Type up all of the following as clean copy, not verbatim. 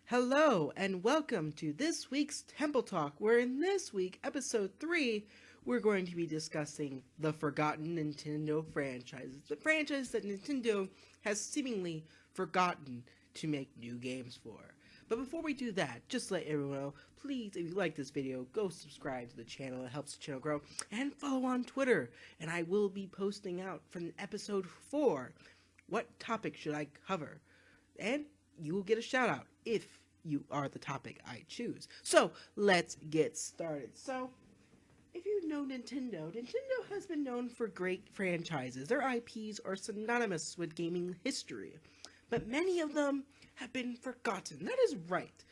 Hello, and welcome to this week's Temple Talk, where in this week, episode 3, we're going to be discussing the forgotten Nintendo franchises. The franchise that Nintendo has seemingly forgotten to make new games for. But before we do that, just to let everyone know, please, if you like this video, go subscribe to the channel. It helps the channel grow. And follow on Twitter. And I will be posting out from episode 4. What topic should I cover? And you will get a shout out if you are the topic I choose. So let's get started. So if you know Nintendo has been known for great franchises. Their IPs are synonymous with gaming history, but many of them have been forgotten. That is right.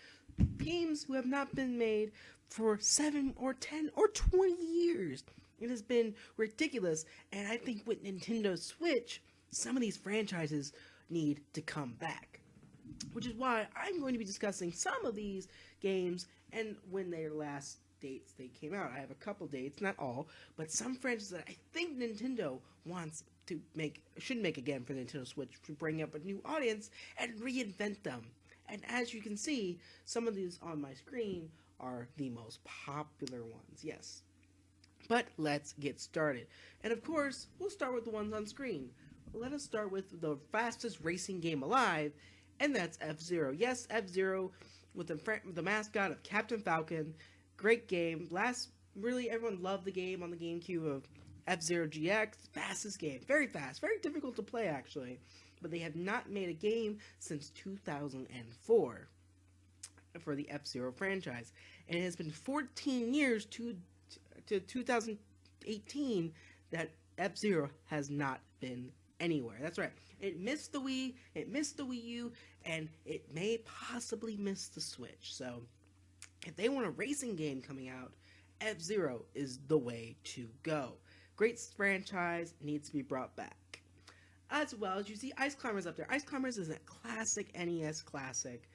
Games who have not been made for 7 or 10 or 20 years. It has been ridiculous, and I think with Nintendo Switch, some of these franchises need to come back. Which is why I'm going to be discussing some of these games and when their last dates they came out. I have a couple dates, not all, but some franchises that I think Nintendo should make again for the Nintendo Switch to bring up a new audience and reinvent them. And as you can see, some of these on my screen are the most popular ones, yes. But let's get started. And of course, we'll start with the ones on screen. Let us start with the fastest racing game alive, and that's F-Zero. Yes, F-Zero with the mascot of Captain Falcon. Great game. Really everyone loved the game on the GameCube of F-Zero GX. Fastest game. Very fast. Very difficult to play, actually. But they have not made a game since 2004 for the F-Zero franchise. And it has been 14 years to 2018 that F-Zero has not been anywhere. That's right. It missed the Wii, it missed the Wii U, and it may possibly miss the Switch. So, if they want a racing game coming out, F-Zero is the way to go. Great franchise, needs to be brought back. As well as you see Ice Climbers up there. Ice Climbers is a classic NES classic,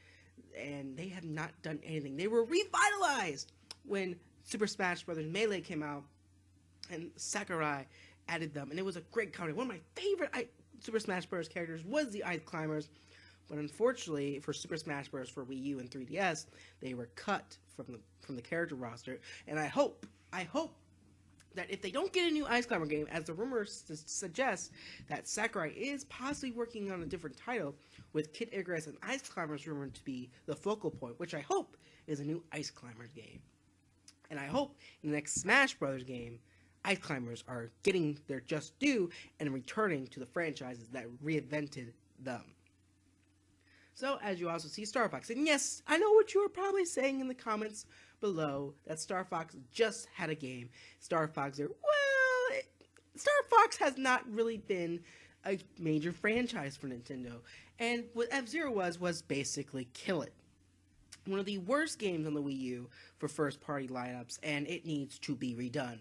and they have not done anything. They were revitalized when Super Smash Bros. Melee came out, and Sakurai added them, and it was a great company. One of my favorite Super Smash Bros. Characters was the Ice Climbers, but unfortunately for Super Smash Bros. For Wii U and 3DS, they were cut from the character roster. And I hope that if they don't get a new Ice Climber game, as the rumors suggest, that Sakurai is possibly working on a different title, with Kid Icarus and Ice Climbers rumored to be the focal point, which I hope is a new Ice Climbers game. And I hope in the next Smash Bros. Game, Ice Climbers are getting their just due and returning to the franchises that reinvented them. So, as you also see, Star Fox. And yes, I know what you were probably saying in the comments below, that Star Fox just had a game. Star Fox Star Fox has not really been a major franchise for Nintendo. And what F-Zero was basically kill it. One of the worst games on the Wii U for first-party lineups, and it needs to be redone.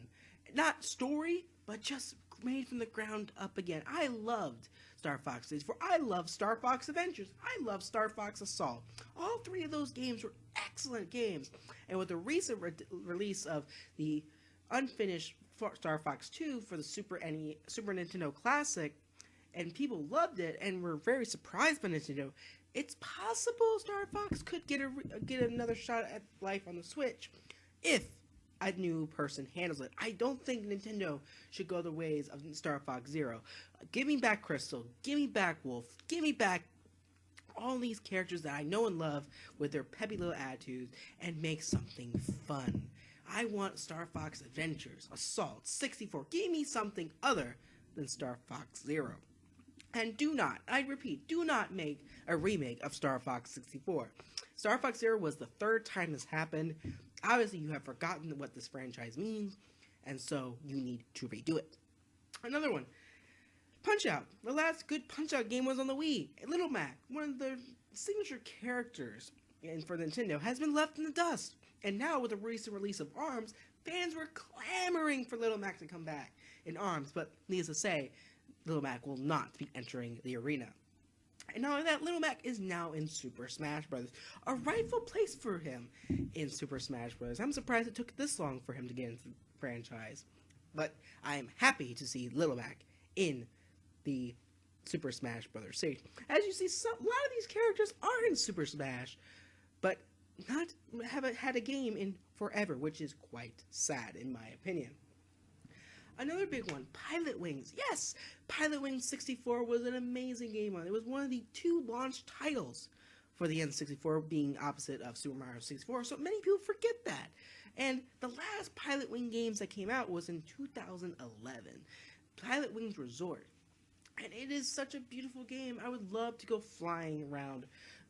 Not story, but just made from the ground up again. I loved Star Fox Days, for I love Star Fox Adventures. I love Star Fox Assault. All three of those games were excellent games. And with the recent release of the unfinished Star Fox 2 for the Super Nintendo Classic, and people loved it and were very surprised by Nintendo, it's possible Star Fox could get another shot at life on the Switch if a new person handles it. I don't think Nintendo should go the ways of Star Fox Zero. Give me back Crystal. Give me back Wolf. Give me back all these characters that I know and love with their peppy little attitudes, and make something fun. I want Star Fox Adventures, Assault, 64. Give me something other than Star Fox Zero. And do not, I repeat, do not make a remake of Star Fox 64. Star Fox Zero was the third time this happened. Obviously, you have forgotten what this franchise means, and so you need to redo it. Another one, Punch-Out! The last good Punch-Out game was on the Wii. Little Mac, one of the signature characters for Nintendo, has been left in the dust. And now, with the recent release of ARMS, fans were clamoring for Little Mac to come back in ARMS, but needless to say, Little Mac will not be entering the arena. And not only that, Little Mac is now in Super Smash Bros. A rightful place for him in Super Smash Bros. I'm surprised it took this long for him to get into the franchise. But I am happy to see Little Mac in the Super Smash Bros. series. As you see, a lot of these characters are in Super Smash. but not had a game in forever, which is quite sad in my opinion. Another big one, Pilot Wings. Yes, Pilot Wings 64 was an amazing game. It was one of the 2 launch titles for the N64, being opposite of Super Mario 64. So many people forget that. And the last Pilot Wing games that came out was in 2011, Pilot Wings Resort. And it is such a beautiful game. I would love to go flying around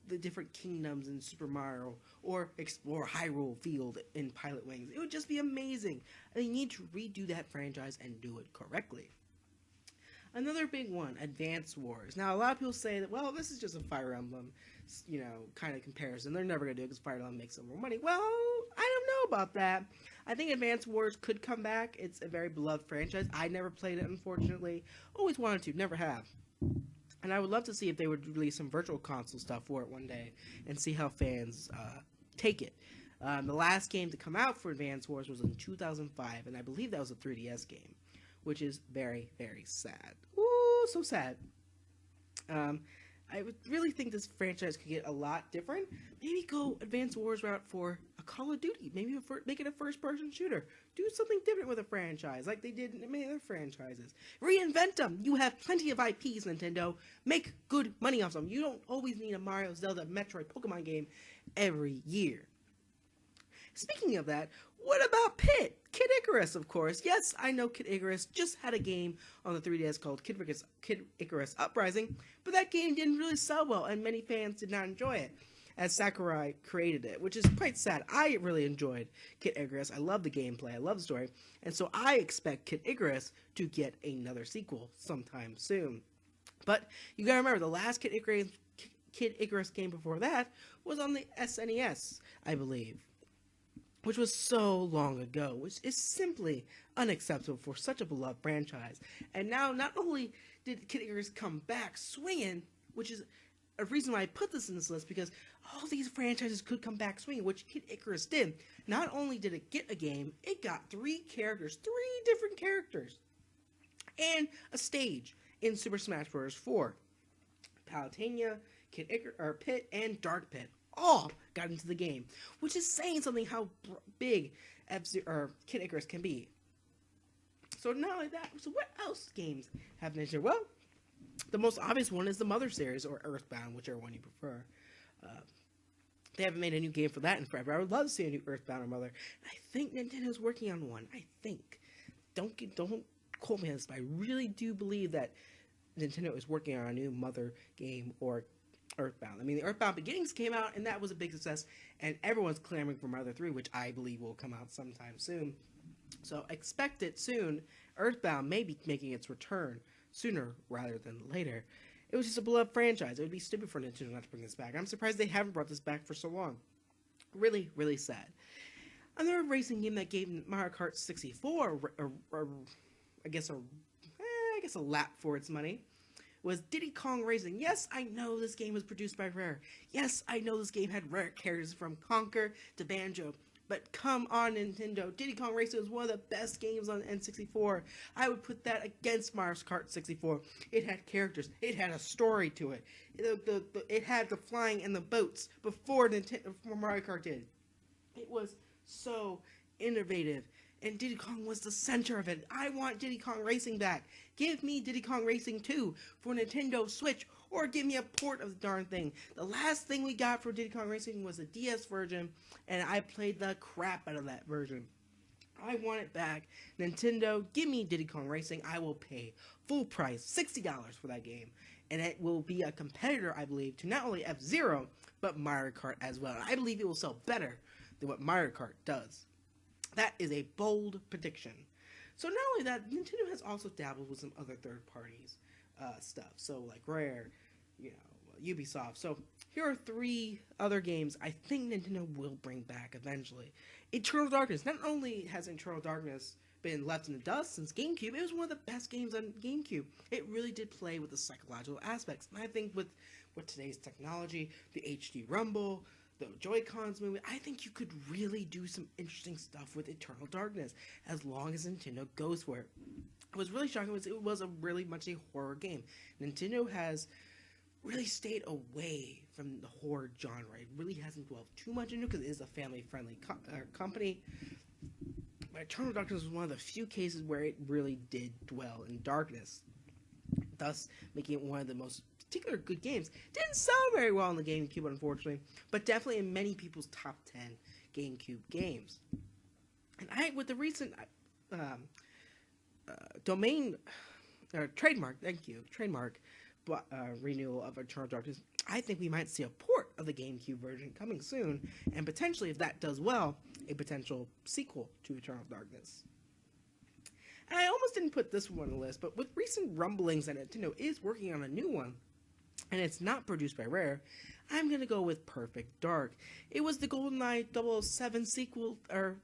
the different kingdoms in Super Mario, or explore Hyrule Field in Pilot Wings. It would just be amazing. They need to redo that franchise and do it correctly. Another big one, Advance Wars. Now, a lot of people say that, well, this is just a Fire Emblem, kind of comparison. They're never going to do it because Fire Emblem makes some more money. Well, I don't know about that. I think Advance Wars could come back. It's a very beloved franchise. I never played it, unfortunately. Always wanted to, never have. And I would love to see if they would release some virtual console stuff for it one day and see how fans take it. The last game to come out for Advance Wars was in 2005, and I believe that was a 3DS game, which is very, very sad. Ooh, so sad. I would really think this franchise could get a lot different. Maybe go Advance Wars route for a Call of Duty. Maybe make it a first-person shooter. Do something different with a franchise, like they did in many other franchises. Reinvent them. You have plenty of IPs, Nintendo. Make good money off them. You don't always need a Mario, Zelda, Metroid, Pokemon game every year. Speaking of that, what about Pit? Kid Icarus, of course. Yes, I know Kid Icarus just had a game on the 3DS called Kid Icarus Uprising, but that game didn't really sell well, and many fans did not enjoy it, as Sakurai created it, which is quite sad. I really enjoyed Kid Icarus. I love the gameplay. I love the story, and so I expect Kid Icarus to get another sequel sometime soon. But you gotta remember, the last Kid Icarus game before that was on the SNES, I believe, which was so long ago, which is simply unacceptable for such a beloved franchise. And now, not only did Kid Icarus come back swinging, which is a reason why I put this in this list, because all these franchises could come back swinging, which Kid Icarus did. Not only did it get a game, it got 3 different characters, and a stage in Super Smash Bros. 4. Palutena, Pit, and Dark Pit all got into the game, which is saying something how big Kid Icarus can be. So not only that, so what else games have Nintendo? Well, the most obvious one is the Mother series, or Earthbound, whichever one you prefer. They haven't made a new game for that in forever. I would love to see a new Earthbound or Mother. And I think Nintendo's working on one. I think. Don't quote me on this, but I really do believe that Nintendo is working on a new Mother game or Earthbound. I mean, the Earthbound Beginnings came out, and that was a big success, and everyone's clamoring for Mother 3, which I believe will come out sometime soon. So expect it soon. Earthbound may be making its return sooner rather than later. It was just a beloved franchise. It would be stupid for Nintendo not to bring this back. I'm surprised they haven't brought this back for so long. Really, really sad. Another racing game that gave Mario Kart 64 I guess a lap for its money was Diddy Kong Racing. Yes, I know this game was produced by Rare. Yes, I know this game had Rare characters from Conker to Banjo. But come on, Nintendo. Diddy Kong Racing was one of the best games on N64. I would put that against Mario Kart 64. It had characters. It had a story to it. It had the flying and the boats before Mario Kart did. It was so innovative. And Diddy Kong was the center of it. I want Diddy Kong Racing back. Give me Diddy Kong Racing 2 for Nintendo Switch, or give me a port of the darn thing. The last thing we got for Diddy Kong Racing was the DS version, and I played the crap out of that version. I want it back. Nintendo, give me Diddy Kong Racing. I will pay full price, $60 for that game. And it will be a competitor, I believe, to not only F-Zero, but Mario Kart as well. And I believe it will sell better than what Mario Kart does. That is a bold prediction. So not only that, Nintendo has also dabbled with some other third parties stuff. So like Rare, Ubisoft. So here are 3 other games I think Nintendo will bring back eventually. Eternal Darkness. Not only has Eternal Darkness been left in the dust since GameCube, it was one of the best games on GameCube. It really did play with the psychological aspects. And I think with today's technology, the HD Rumble, the Joy-Cons movement, I think you could really do some interesting stuff with Eternal Darkness as long as Nintendo goes for it. What was really shocking was it was really much a horror game. Nintendo has really stayed away from the horror genre. It really hasn't dwelled too much into it because it is a family-friendly company. But Eternal Darkness was one of the few cases where it really did dwell in darkness, thus making it one of the most particular good games. Didn't sell very well on the GameCube, unfortunately, but definitely in many people's top 10 GameCube games. And with the recent domain trademark renewal of Eternal Darkness, I think we might see a port of the GameCube version coming soon, and potentially, if that does well, a potential sequel to Eternal Darkness. And I almost didn't put this one on the list, but with recent rumblings that Nintendo is working on a new one, and it's not produced by Rare, I'm going to go with Perfect Dark. It was the GoldenEye 007 sequel, or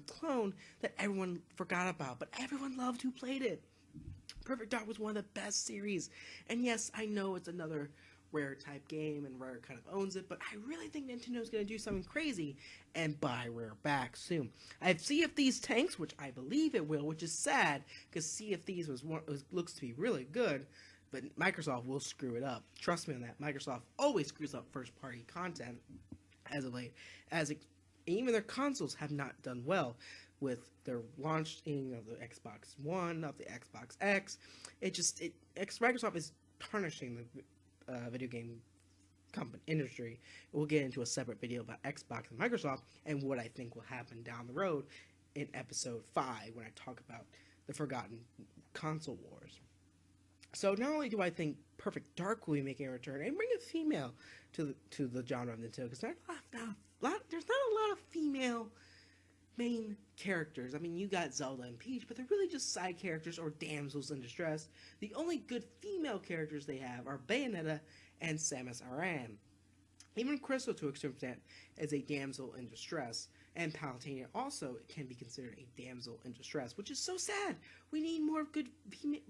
clone, that everyone forgot about, but everyone loved who played it. Perfect Dark was one of the best series, and yes, I know it's another Rare type game, and Rare kind of owns it, but I really think Nintendo's going to do something crazy and buy Rare back soon. I have Sea of Thieves tanks, which I believe it will, which is sad, because Sea of Thieves looks to be really good, but Microsoft will screw it up. Trust me on that. Microsoft always screws up first-party content as of late, even their consoles have not done well with their launching of the Xbox One, of the Xbox X. Microsoft is tarnishing the video game industry. We'll get into a separate video about Xbox and Microsoft and what I think will happen down the road in episode 5 when I talk about the forgotten console wars. So not only do I think Perfect Dark will be making a return and bring a female to the genre of Nintendo, because there's not a lot of female main characters. I mean, you got Zelda and Peach, but they're really just side characters or damsels in distress. The only good female characters they have are Bayonetta and Samus Aran. Even Crystal, to a certain extent, is a damsel in distress, and Palutena also can be considered a damsel in distress, which is so sad. We need more good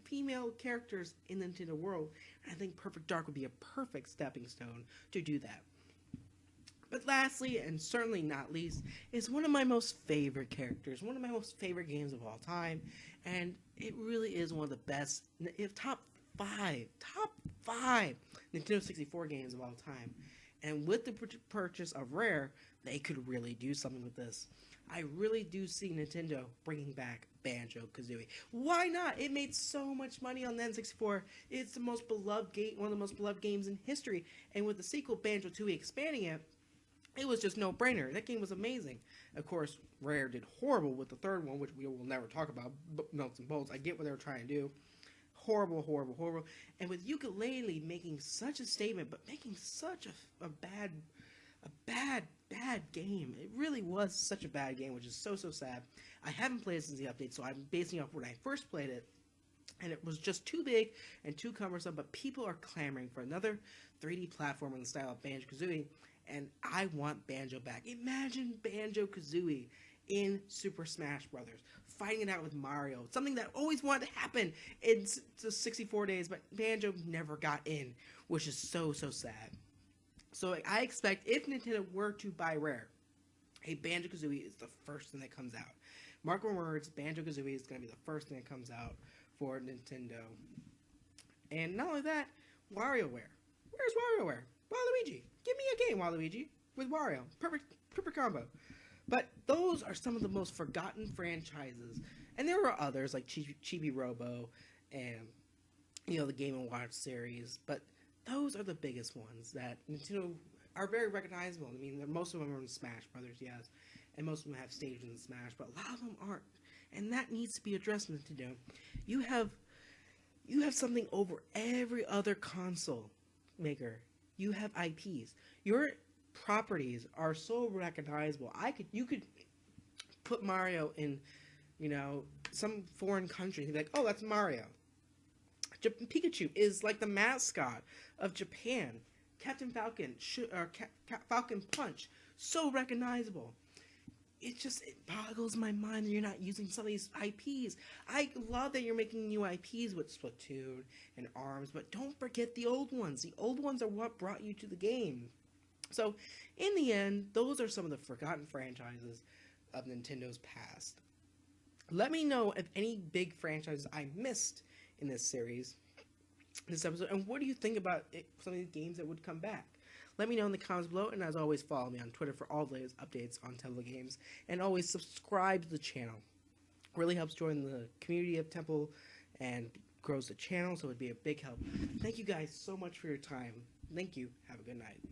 female characters in the Nintendo world, and I think Perfect Dark would be a perfect stepping stone to do that. But lastly, and certainly not least, is one of my most favorite characters, one of my most favorite games of all time, and it really is one of the best, if top five Nintendo 64 games of all time. And with the purchase of Rare, they could really do something with this. I really do see Nintendo bringing back Banjo-Kazooie. Why not? It made so much money on the N64. It's the most beloved game, one of the most beloved games in history. And with the sequel, Banjo-Tooie, expanding it, it was just no-brainer. That game was amazing. Of course, Rare did horrible with the third one, which we will never talk about, nuts and bolts. I get what they were trying to do. Horrible. And with Yooka-Laylee making such a statement, but making such a bad game. It really was such a bad game, which is so sad. I haven't played it since the update, so I'm basing off when I first played it. And it was just too big and too cumbersome, but people are clamoring for another 3D platform in the style of Banjo-Kazooie, and I want Banjo back. Imagine Banjo-Kazooie in Super Smash Brothers, fighting it out with Mario, something that always wanted to happen in the 64 days, but Banjo never got in, which is so sad. So I expect if Nintendo were to buy Rare, a Banjo-Kazooie is the first thing that comes out. Mark my words, Banjo-Kazooie is going to be the first thing that comes out for Nintendo. And not only that, WarioWare. Where's WarioWare? Waluigi. Give me a game, Waluigi, with Wario. Perfect combo. But those are some of the most forgotten franchises. And there are others like Chibi Robo and, the Game & Watch series. But those are the biggest ones that Nintendo are very recognizable. I mean, most of them are in Smash Brothers, yes. And most of them have stages in Smash, but a lot of them aren't. And that needs to be addressed, Nintendo. You have something over every other console maker. You have IPs. Your properties are so recognizable. You could put Mario in, some foreign country and be like, oh, that's Mario. Pikachu is like the mascot of Japan. Captain Falcon, Falcon Punch, so recognizable. It boggles my mind that you're not using some of these IPs. I love that you're making new IPs with Splatoon and ARMS, but don't forget the old ones. The old ones are what brought you to the game. So, in the end, those are some of the forgotten franchises of Nintendo's past. Let me know if any big franchises I missed in this series, this episode, and what do you think about some of these games that would come back? Let me know in the comments below, and as always, follow me on Twitter for all the latest updates on Temple games, and always subscribe to the channel. Really helps join the community of Temple and grows the channel, so it would be a big help. Thank you guys so much for your time. Thank you. Have a good night.